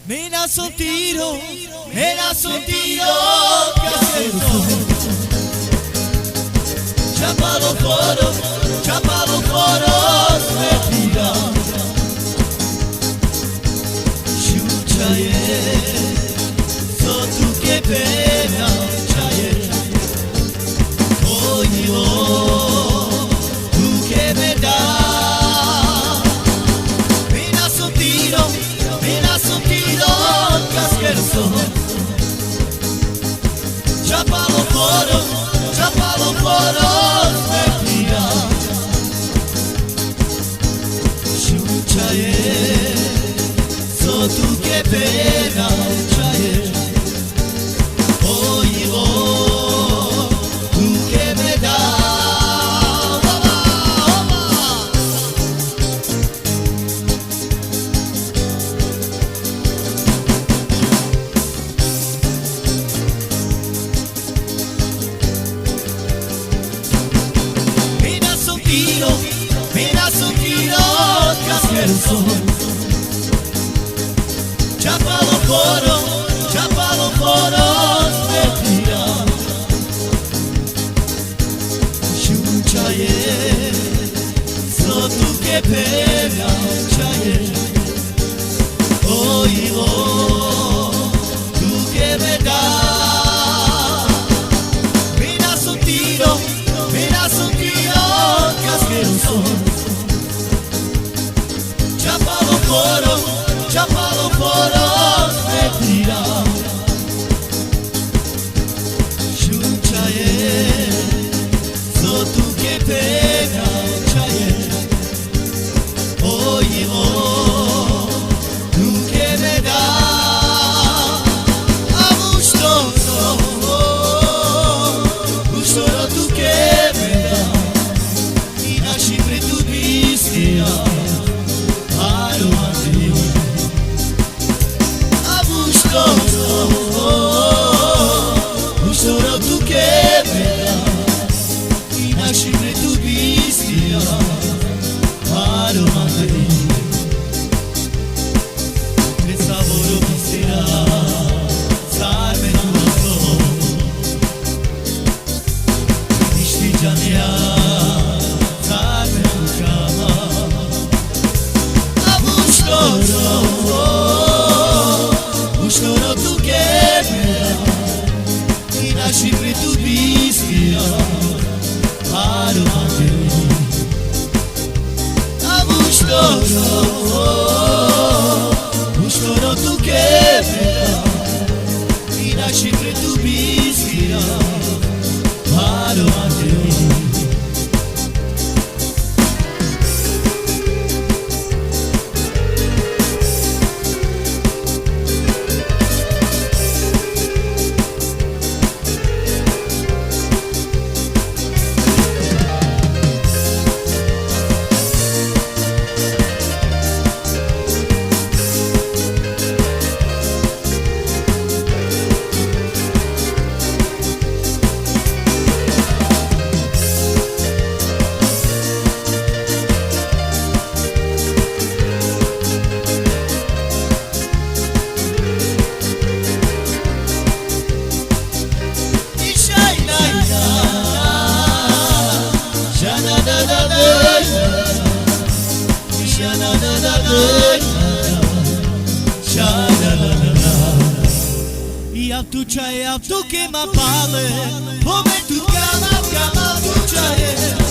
Me la sentiro casero. Chapalo foros me tira. Chuchaye, so tu que pena, chaye. Oye, tu que me da. Me la sentiro casquero. Chapalo foros me tira. Chuchaye, so tu que pena, chaye. Oye, tu que me da. Mira su tiro casquero. Chapalo foros me tira. Chuchaye, so tu que pena, chaye. Oye, tu que me da. Mira su tiro casquero. Chapalo foros me tira. Chuchaye, so tu que pena, chaye. Oye, tu que me da. Gustoro tu que me da. I naši pretudbistia. Gustoro tu que me da. I naši pretudbistia. Aromati. Che saboro viscerà. Sarme nuovo. Nishti jamia. Sarme ukama. Gustoro tu que me da. I naši pretudbistia. Aromati. Gustoro tu que me da. I naši pretudbistia. Aromati. I tu que ma pale, come tu cama tu chaye.